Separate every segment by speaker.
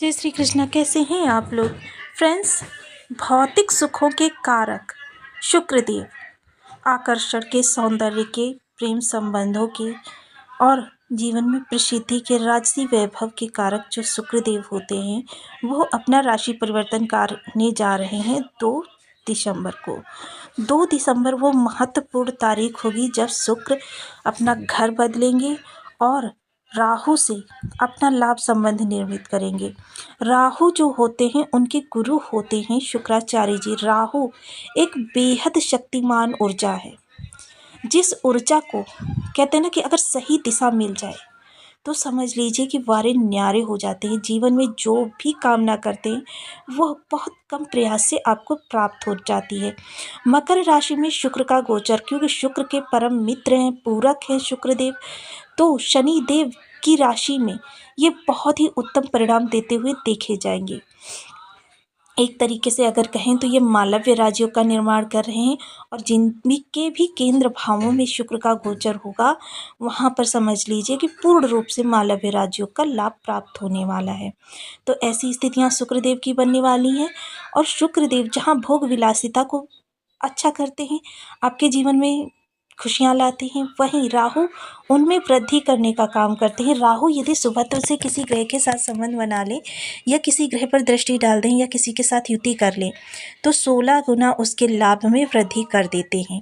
Speaker 1: जय श्री कृष्णा। कैसे हैं आप लोग फ्रेंड्स। भौतिक सुखों के कारक शुक्रदेव, आकर्षण के, सौंदर्य के, प्रेम संबंधों के और जीवन में प्रसिद्धि के, राजसी वैभव के कारक जो शुक्रदेव होते हैं वो अपना राशि परिवर्तन करने जा रहे हैं 2 दिसंबर को। 2 दिसंबर वो महत्वपूर्ण तारीख होगी जब शुक्र अपना घर बदलेंगे और राहु से अपना लाभ संबंध निर्मित करेंगे। राहु जो होते हैं उनके गुरु होते हैं शुक्राचार्य जी। राहु एक बेहद शक्तिमान ऊर्जा है, जिस ऊर्जा को कहते हैं ना कि अगर सही दिशा मिल जाए तो समझ लीजिए कि वारे न्यारे हो जाते हैं। जीवन में जो भी कामना करते हैं वह बहुत कम प्रयास से आपको प्राप्त हो जाती है। मकर राशि में शुक्र का गोचर, क्योंकि शुक्र के परम मित्र हैं, पूरक हैं शुक्रदेव, तो शनि देव की राशि में ये बहुत ही उत्तम परिणाम देते हुए देखे जाएंगे। एक तरीके से अगर कहें तो ये मालव्य राज्यों का निर्माण कर रहे हैं और जिनके भी केंद्र भावों में शुक्र का गोचर होगा वहाँ पर समझ लीजिए कि पूर्ण रूप से मालव्य राज्यों का लाभ प्राप्त होने वाला है। तो ऐसी स्थितियाँ शुक्रदेव की बनने वाली हैं और शुक्रदेव जहाँ भोग विलासिता को अच्छा करते हैं, आपके जीवन में खुशियाँ लाते हैं, वहीं राहु उनमें वृद्धि करने का काम करते हैं। राहु यदि सुभद्र से किसी ग्रह के साथ संबंध बना ले या किसी ग्रह पर दृष्टि डाल दें या किसी के साथ युति कर लें तो 16 गुना उसके लाभ में वृद्धि कर देते हैं।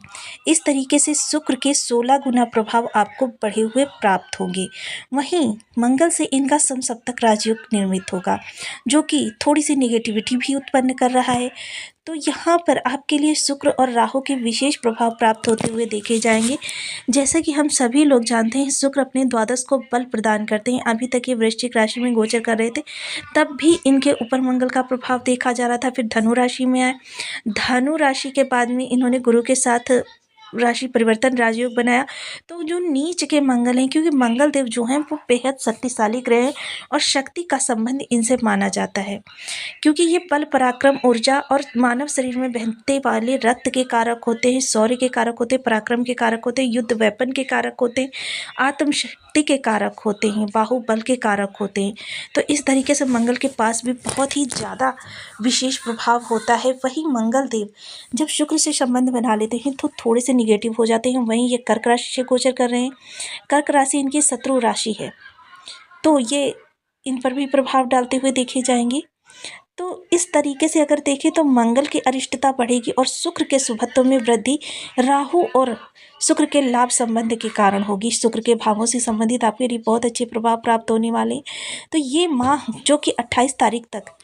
Speaker 1: इस तरीके से शुक्र के 16 गुना प्रभाव आपको बढ़े हुए प्राप्त होंगे। वहीं मंगल से इनका समसप्तक राजयोग निर्मित होगा, जो कि थोड़ी सी नेगेटिविटी भी उत्पन्न कर रहा है। तो यहाँ पर आपके लिए शुक्र और राहु के विशेष प्रभाव प्राप्त होते हुए देखे जाएंगे। जैसा कि हम सभी लोग जानते हैं शुक्र अपने द्वादश को बल प्रदान करते हैं। अभी तक ये वृश्चिक राशि में गोचर कर रहे थे, तब भी इनके ऊपर मंगल का प्रभाव देखा जा रहा था। फिर धनु राशि में आए, धनु राशि के बाद में इन्होंने गुरु के साथ राशि परिवर्तन राजयोग बनाया। तो जो नीच के मंगल हैं, क्योंकि मंगल देव जो हैं वो बेहद शक्तिशाली ग्रह हैं और शक्ति का संबंध इनसे माना जाता है, क्योंकि ये बल, पराक्रम, ऊर्जा और मानव शरीर में बहते वाले रक्त के कारक होते हैं, शौर्य के कारक होते हैं, पराक्रम के कारक होते हैं, युद्ध वेपन के कारक होते हैं, आत्मशक्ति के कारक होते हैं, बाहुबल के कारक होते हैं। तो इस तरीके से मंगल के पास भी बहुत ही ज़्यादा विशेष प्रभाव होता है। वही मंगल देव जब शुक्र से संबंध बना लेते हैं तो थोड़े से निगेटिव हो जाते हैं। वहीं ये कर्क राशि से गोचर कर रहे हैं, कर्क राशि इनकी शत्रु राशि है, तो ये इन पर भी प्रभाव डालते हुए देखे जाएंगे। तो इस तरीके से अगर देखें तो मंगल की अरिष्टता बढ़ेगी और शुक्र के शुभत्व में वृद्धि राहु और शुक्र के लाभ संबंध के कारण होगी। शुक्र के भावों से संबंधित आपके लिए बहुत अच्छे प्रभाव प्राप्त होने वाले हैं। तो ये माह जो कि 28 तारीख तक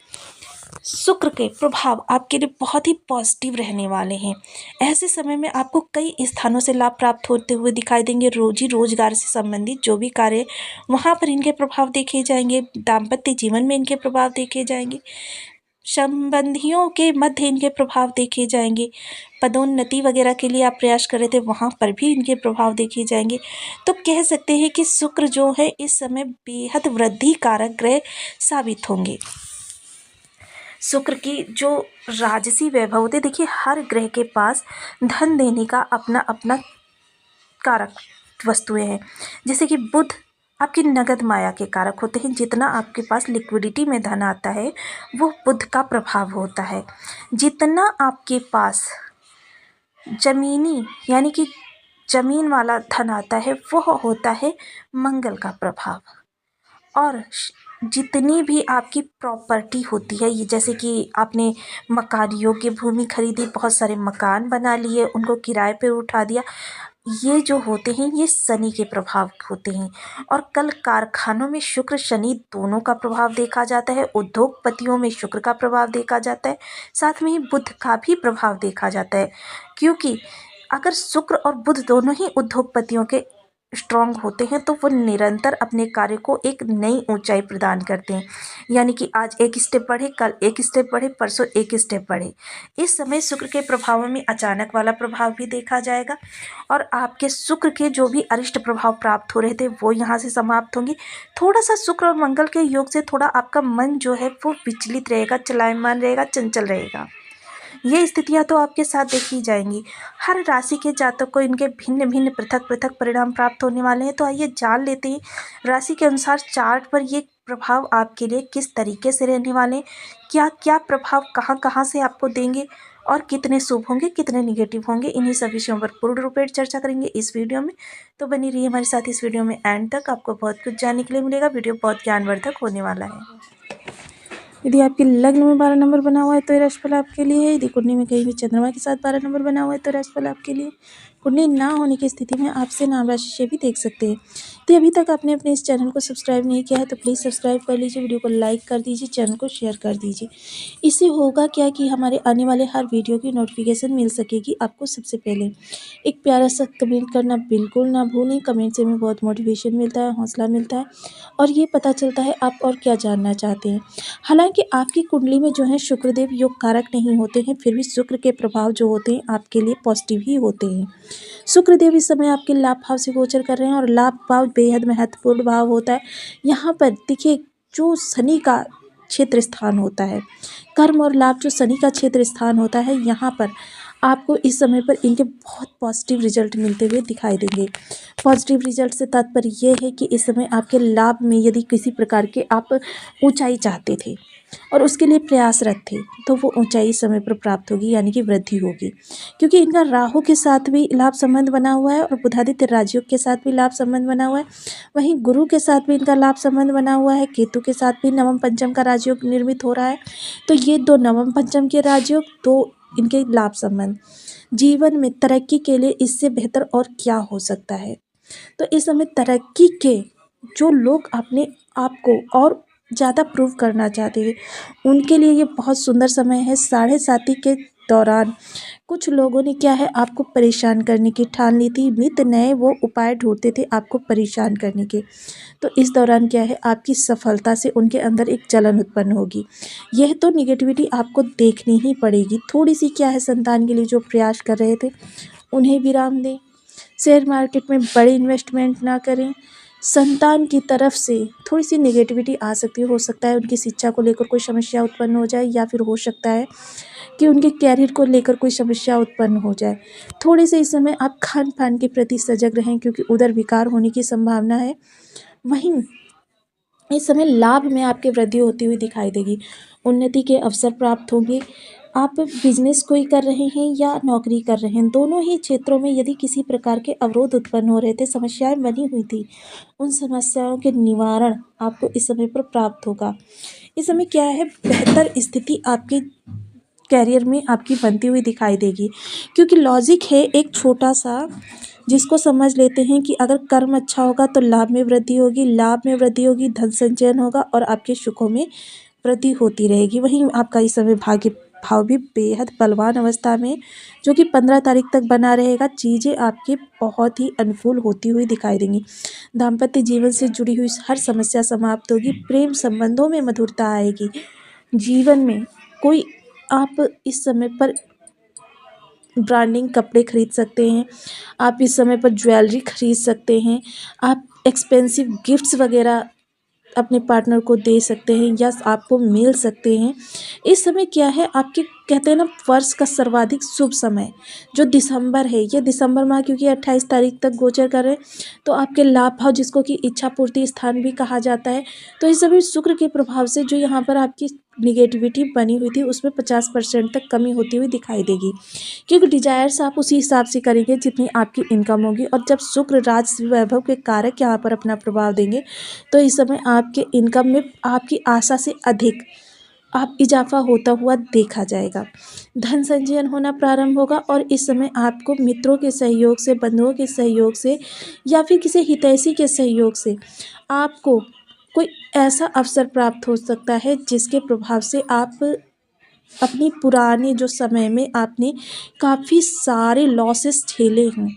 Speaker 1: शुक्र के प्रभाव आपके लिए बहुत ही पॉजिटिव रहने वाले हैं। ऐसे समय में आपको कई स्थानों से लाभ प्राप्त होते हुए दिखाई देंगे। रोजी रोजगार से संबंधित जो भी कार्य वहाँ पर इनके प्रभाव देखे जाएंगे। दाम्पत्य जीवन में इनके प्रभाव देखे जाएंगे। संबंधियों के मध्य इनके प्रभाव देखे जाएंगे। पदोन्नति वगैरह के लिए आप प्रयास कर रहे थे, वहाँ पर भी इनके प्रभाव देखे जाएंगे। तो कह सकते हैं कि शुक्र जो है इस समय बेहद वृद्धि कारक ग्रह साबित होंगे। शुक्र की जो राजसी वैभव होते, देखिए हर ग्रह के पास धन देने का अपना अपना कारक वस्तुएं हैं। जैसे कि बुध आपकी नगद माया के कारक होते हैं। जितना आपके पास लिक्विडिटी में धन आता है वो बुध का प्रभाव होता है। जितना आपके पास जमीनी यानी कि जमीन वाला धन आता है वह होता है मंगल का प्रभाव। और जितनी भी आपकी प्रॉपर्टी होती है, ये जैसे कि आपने मकान योग्य भूमि खरीदी, बहुत सारे मकान बना लिए, उनको किराए पे उठा दिया, ये जो होते हैं ये शनि के प्रभाव होते हैं। और कल कारखानों में शुक्र शनि दोनों का प्रभाव देखा जाता है। उद्योगपतियों में शुक्र का प्रभाव देखा जाता है, साथ में ही बुध का भी प्रभाव देखा जाता है। क्योंकि अगर शुक्र और बुध दोनों ही उद्योगपतियों के स्ट्रांग होते हैं तो वो निरंतर अपने कार्य को एक नई ऊंचाई प्रदान करते हैं। यानी कि आज एक स्टेप बढ़े, कल एक स्टेप बढ़े, परसों एक स्टेप बढ़े। इस समय शुक्र के प्रभावों में अचानक वाला प्रभाव भी देखा जाएगा और आपके शुक्र के जो भी अरिष्ट प्रभाव प्राप्त हो रहे थे वो यहाँ से समाप्त होंगे। थोड़ा सा शुक्र और मंगल के योग से थोड़ा आपका मन जो है वो विचलित रहेगा, चलायमान रहेगा, चंचल रहेगा। ये स्थितियां तो आपके साथ देखी जाएंगी। हर राशि के जातक को इनके भिन्न भिन्न पृथक पृथक परिणाम प्राप्त होने वाले हैं। तो आइए जान लेते हैं राशि के अनुसार चार्ट पर ये प्रभाव आपके लिए किस तरीके से रहने वाले हैं, क्या क्या प्रभाव कहाँ कहाँ से आपको देंगे और कितने शुभ होंगे कितने निगेटिव होंगे, इन्हीं सब विषयों पर पूर्ण रूपेण चर्चा करेंगे इस वीडियो में। तो बनी रहिए हमारे साथ इस वीडियो में एंड तक, आपको बहुत कुछ जानने के लिए मिलेगा। वीडियो बहुत ज्ञानवर्धक होने वाला है। यदि आपके लग्न में 12 नंबर बना हुआ है तो ये राशिफल आपके लिए है। यदि कुंडली में कहीं भी चंद्रमा के साथ 12 नंबर बना हुआ है तो राशिफल आपके लिए। कुंडली ना होने की स्थिति में आपसे नाम राशि से भी देख सकते हैं। तो अभी तक आपने अपने इस चैनल को सब्सक्राइब नहीं किया है तो प्लीज़ सब्सक्राइब कर लीजिए, वीडियो को लाइक कर दीजिए, चैनल को शेयर कर दीजिए। इससे होगा क्या कि हमारे आने वाले हर वीडियो की नोटिफिकेशन मिल सकेगी आपको सबसे पहले। एक प्यारा सा कमेंट करना बिल्कुल ना भूलें, कमेंट से हमें बहुत मोटिवेशन मिलता है, हौसला मिलता है और ये पता चलता है आप और क्या जानना चाहते हैं। हालांकि आपकी कुंडली में जो है शुक्रदेव योग कारक नहीं होते हैं, फिर भी शुक्र के प्रभाव जो होते हैं आपके लिए पॉजिटिव ही होते हैं। शुक्रदेव इस समय आपके लाभ भाव से गोचर कर रहे हैं और लाभ भाव बेहद महत्वपूर्ण भाव होता है। यहाँ पर देखिए, जो शनि का क्षेत्र स्थान होता है, कर्म और लाभ जो शनि का क्षेत्र स्थान होता है, यहाँ पर आपको इस समय पर इनके बहुत पॉजिटिव रिजल्ट मिलते हुए दिखाई देंगे। पॉजिटिव रिजल्ट से तात्पर्य ये है कि इस समय आपके लाभ में यदि किसी प्रकार के आप ऊंचाई चाहते थे और उसके लिए प्रयासरत थे तो वो ऊंचाई समय पर प्राप्त होगी, यानी कि वृद्धि होगी। क्योंकि इनका राहु के साथ भी लाभ संबंध बना हुआ है और बुधादित्य राजयोग के साथ भी लाभ संबंध बना हुआ है। वहीं गुरु के साथ भी इनका लाभ संबंध बना हुआ है, केतु के साथ भी नवम पंचम का राजयोग निर्मित हो रहा है। तो ये दो नवम पंचम के राजयोग, दो इनके लाभ संबंध, जीवन में तरक्की के लिए इससे बेहतर और क्या हो सकता है। तो इस समय तरक्की के जो लोग अपने आप को और ज़्यादा प्रूव करना चाहते हैं उनके लिए ये बहुत सुंदर समय है। 7.5 के दौरान कुछ लोगों ने क्या है आपको परेशान करने की ठान ली थी, नित नए वो उपाय ढूंढते थे आपको परेशान करने के। तो इस दौरान क्या है आपकी सफलता से उनके अंदर एक जलन उत्पन्न होगी। यह तो निगेटिविटी आपको देखनी ही पड़ेगी। थोड़ी सी क्या है, संतान के लिए जो प्रयास कर रहे थे उन्हें विराम दें, शेयर मार्केट में बड़े इन्वेस्टमेंट ना करें। संतान की तरफ से थोड़ी सी नेगेटिविटी आ सकती है, हो सकता है उनकी शिक्षा को लेकर कोई समस्या उत्पन्न हो जाए या फिर हो सकता है कि उनके कैरियर को लेकर कोई समस्या उत्पन्न हो जाए। थोड़े से इस समय आप खान पान के प्रति सजग रहें क्योंकि उधर विकार होने की संभावना है। वहीं इस समय लाभ में आपके वृद्धि होती हुई दिखाई देगी, उन्नति के अवसर प्राप्त होंगे। आप बिजनेस कोई कर रहे हैं या नौकरी कर रहे हैं, दोनों ही क्षेत्रों में यदि किसी प्रकार के अवरोध उत्पन्न हो रहे थे, समस्याएं बनी हुई थी, उन समस्याओं के निवारण आपको इस समय पर प्राप्त होगा। इस समय क्या है, बेहतर स्थिति आपके कैरियर में आपकी बनती हुई दिखाई देगी। क्योंकि लॉजिक है एक छोटा सा, जिसको समझ लेते हैं कि अगर कर्म अच्छा होगा तो लाभ में वृद्धि होगी, लाभ में वृद्धि होगी, धन संचयन होगा और आपके सुखों में वृद्धि होती रहेगी। वहीं आपका इस समय भाग्य भाव भी बेहद बलवान अवस्था में, जो कि 15 तारीख तक बना रहेगा। चीज़ें आपकी बहुत ही अनुकूल होती हुई दिखाई देंगी। दाम्पत्य जीवन से जुड़ी हुई हर समस्या समाप्त होगी, प्रेम संबंधों में मधुरता आएगी। जीवन में कोई आप इस समय पर ब्रांडिंग कपड़े खरीद सकते हैं, आप इस समय पर ज्वेलरी खरीद सकते हैं, आप एक्सपेंसिव गिफ्ट्स वगैरह अपने पार्टनर को दे सकते हैं या आपको मिल सकते हैं। इस समय क्या है आपके, कहते हैं ना, वर्ष का सर्वाधिक शुभ समय जो दिसंबर है, ये दिसंबर माह क्योंकि 28 तारीख तक गोचर कर रहे हैं, तो आपके लाभ भाव जिसको कि इच्छा पूर्ति स्थान भी कहा जाता है, तो इस समय शुक्र के प्रभाव से जो यहाँ पर आपकी निगेटिविटी बनी हुई थी उसमें 50% तक कमी होती हुई दिखाई देगी। क्योंकि डिजायर्स आप उसी हिसाब से करेंगे जितनी आपकी इनकम होगी, और जब शुक्र राज वैभव के कारक यहाँ पर अपना प्रभाव देंगे तो इस समय आपके इनकम में आपकी आशा से अधिक आप इजाफा होता हुआ देखा जाएगा। धन संचयन होना प्रारंभ होगा और इस समय आपको मित्रों के सहयोग से, बंधुओं के सहयोग से या फिर किसी हितैषी के सहयोग से आपको कोई ऐसा अवसर प्राप्त हो सकता है जिसके प्रभाव से आप अपनी पुराने जो समय में आपने काफ़ी सारे लॉसेस झेले हैं,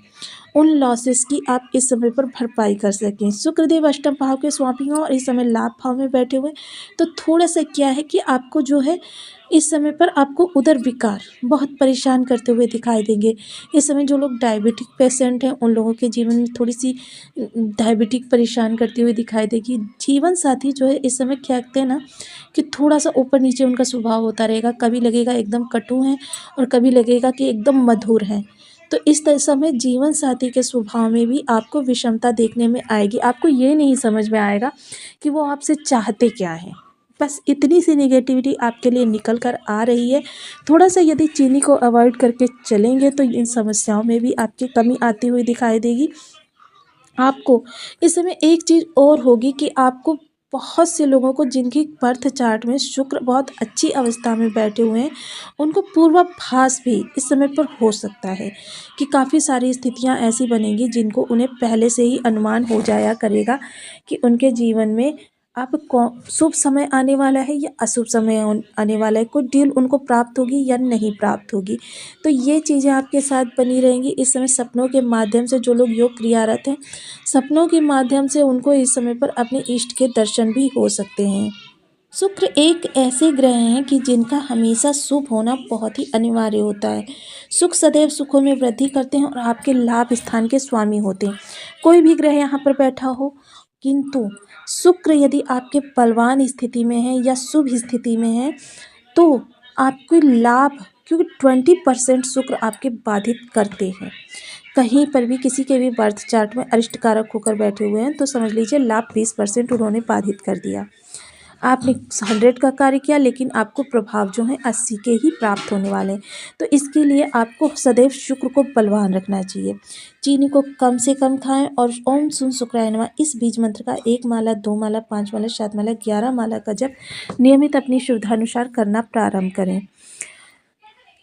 Speaker 1: उन लॉसेस की आप इस समय पर भरपाई कर सकें। शुक्रदेव अष्टम भाव के स्वामी हों और इस समय लाभ भाव में बैठे हुए, तो थोड़ा सा क्या है कि आपको जो है इस समय पर आपको उदर विकार बहुत परेशान करते हुए दिखाई देंगे। इस समय जो लोग डायबिटिक पेशेंट हैं उन लोगों के जीवन में थोड़ी सी डायबिटिक परेशान करती हुई दिखाई देगी। जीवन साथी जो है इस समय क्या कहते हैं ना कि थोड़ा सा ऊपर नीचे उनका स्वभाव होता रहेगा, कभी लगेगा एकदम कटु हैं और कभी लगेगा कि एकदम मधुर हैं। तो इस समय जीवन साथी के स्वभाव में भी आपको विषमता देखने में आएगी। आपको ये नहीं समझ में आएगा कि वो आपसे चाहते क्या हैं। बस इतनी सी नेगेटिविटी आपके लिए निकल कर आ रही है। थोड़ा सा यदि चीनी को अवॉइड करके चलेंगे तो इन समस्याओं में भी आपकी कमी आती हुई दिखाई देगी। आपको इस समय एक चीज़ और होगी कि आपको बहुत से लोगों को जिनकी बर्थ चार्ट में शुक्र बहुत अच्छी अवस्था में बैठे हुए हैं, उनको पूर्वाभास भी इस समय पर हो सकता है कि काफ़ी सारी स्थितियां ऐसी बनेंगी जिनको उन्हें पहले से ही अनुमान हो जाया करेगा कि उनके जीवन में अब शुभ समय आने वाला है या अशुभ समय आने वाला है, कोई डील उनको प्राप्त होगी या नहीं प्राप्त होगी। तो ये चीज़ें आपके साथ बनी रहेंगी। इस समय सपनों के माध्यम से जो लोग योग क्रियारत हैं, सपनों के माध्यम से उनको इस समय पर अपने इष्ट के दर्शन भी हो सकते हैं। शुक्र एक ऐसे ग्रह हैं कि जिनका हमेशा शुभ होना बहुत ही अनिवार्य होता है। सुख सदैव सुखों में वृद्धि करते हैं और आपके लाभ स्थान के स्वामी होते हैं। कोई भी ग्रह यहाँ पर बैठा हो, किंतु शुक्र यदि आपके बलवान स्थिति में है या शुभ स्थिति में है तो आपके लाभ, क्योंकि 20% शुक्र आपके बाधित करते हैं। कहीं पर भी किसी के भी बर्थ चार्ट में अरिष्ट कारक होकर बैठे हुए हैं तो समझ लीजिए लाभ 20% उन्होंने बाधित कर दिया। आपने 100 का कार्य किया लेकिन आपको प्रभाव जो है 80 के ही प्राप्त होने वाले हैं। तो इसके लिए आपको सदैव शुक्र को बलवान रखना चाहिए। चीनी को कम से कम खाएं और ओम सुन शुक्राय नमः इस बीज मंत्र का 1 माला, 2 माला, 5 माला, 7 माला, 11 माला का जप नियमित अपनी सुविधानुसार करना प्रारंभ करें।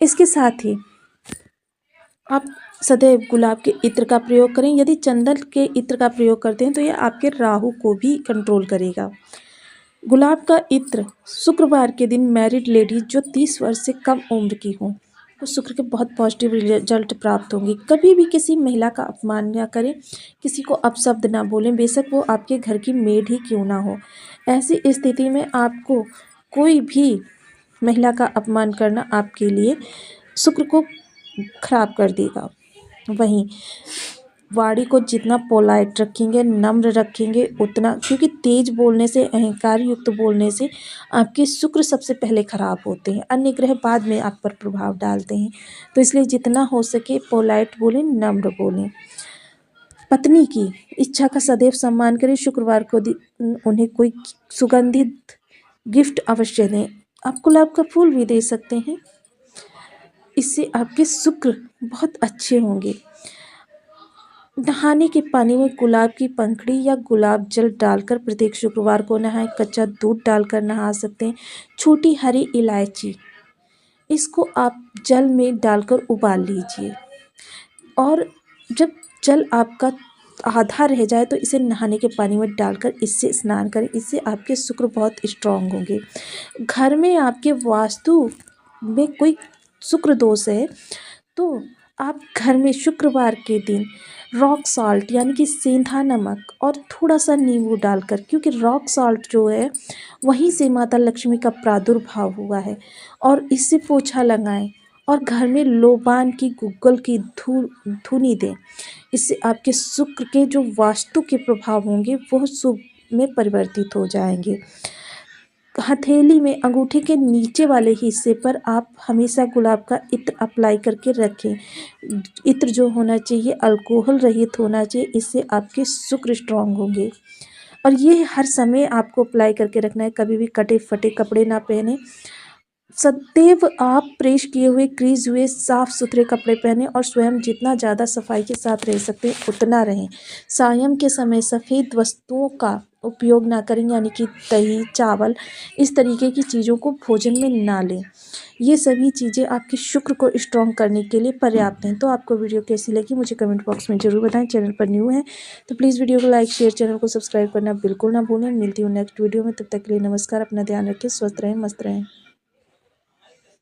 Speaker 1: इसके साथ ही आप सदैव गुलाब के इत्र का प्रयोग करें। यदि चंदन के इत्र का प्रयोग करते हैं तो यह आपके राहु को भी कंट्रोल करेगा। गुलाब का इत्र शुक्रवार के दिन मैरिड लेडीज जो 30 वर्ष से कम उम्र की हों, तो शुक्र के बहुत पॉजिटिव रिजल्ट प्राप्त होंगे। कभी भी किसी महिला का अपमान ना करें, किसी को अपशब्द ना बोलें, बेशक वो आपके घर की मेड ही क्यों ना हो। ऐसी स्थिति में आपको कोई भी महिला का अपमान करना आपके लिए शुक्र को खराब कर देगा। वहीं वाणी को जितना पोलाइट रखेंगे, नम्र रखेंगे उतना, क्योंकि तेज बोलने से, अहंकार युक्त बोलने से आपके शुक्र सबसे पहले खराब होते हैं, अन्य ग्रह बाद में आप पर प्रभाव डालते हैं। तो इसलिए जितना हो सके पोलाइट बोलें, नम्र बोलें। पत्नी की इच्छा का सदैव सम्मान करें। शुक्रवार को उन्हें कोई सुगंधित गिफ्ट अवश्य दें। आप गुलाब का फूल भी दे सकते हैं, इससे आपके शुक्र बहुत अच्छे होंगे। नहाने के पानी में गुलाब की पंखड़ी या गुलाब जल डालकर प्रत्येक शुक्रवार को नहाएं। कच्चा दूध डालकर नहा सकते हैं। छोटी हरी इलायची, इसको आप जल में डालकर उबाल लीजिए और जब जल आपका आधा रह जाए तो इसे नहाने के पानी में डालकर इससे स्नान करें। इससे आपके शुक्र बहुत स्ट्रांग होंगे। घर में आपके वास्तु में कोई शुक्र दोष है तो आप घर में शुक्रवार के दिन रॉक सॉल्ट यानी कि सेंधा नमक और थोड़ा सा नींबू डालकर, क्योंकि रॉक सॉल्ट जो है वहीं से माता लक्ष्मी का प्रादुर्भाव हुआ है, और इससे पोछा लगाएं और घर में लोबान की गुग्गल की धुनी दें। इससे आपके शुक्र के जो वास्तु के प्रभाव होंगे वो शुभ में परिवर्तित हो जाएंगे। हथेली में अंगूठे के नीचे वाले हिस्से पर आप हमेशा गुलाब का इत्र अप्लाई करके रखें। इत्र जो होना चाहिए अल्कोहल रहित होना चाहिए, इससे आपके शुक्र स्ट्रांग होंगे। और ये हर समय आपको अप्लाई करके रखना है। कभी भी कटे फटे कपड़े ना पहने। सदैव आप प्रेस किए हुए, क्रीज हुए, साफ सुथरे कपड़े पहने और स्वयं जितना ज़्यादा सफाई के साथ रह सकते हैं उतना रहें। सायं के समय सफ़ेद वस्तुओं का उपयोग ना करें, यानी कि दही, चावल, इस तरीके की चीज़ों को भोजन में ना लें। ये सभी चीज़ें आपके शुक्र को स्ट्रॉन्ग करने के लिए पर्याप्त हैं। तो आपको वीडियो कैसी लगी मुझे कमेंट बॉक्स में ज़रूर बताएं। चैनल पर न्यू है तो प्लीज़ वीडियो को लाइक, शेयर, चैनल को सब्सक्राइब करना बिल्कुल ना भूलें। मिलती हूँ नेक्स्ट वीडियो में, तब तक के लिए नमस्कार। अपना ध्यान रखें, स्वस्थ रहें, मस्त रहें।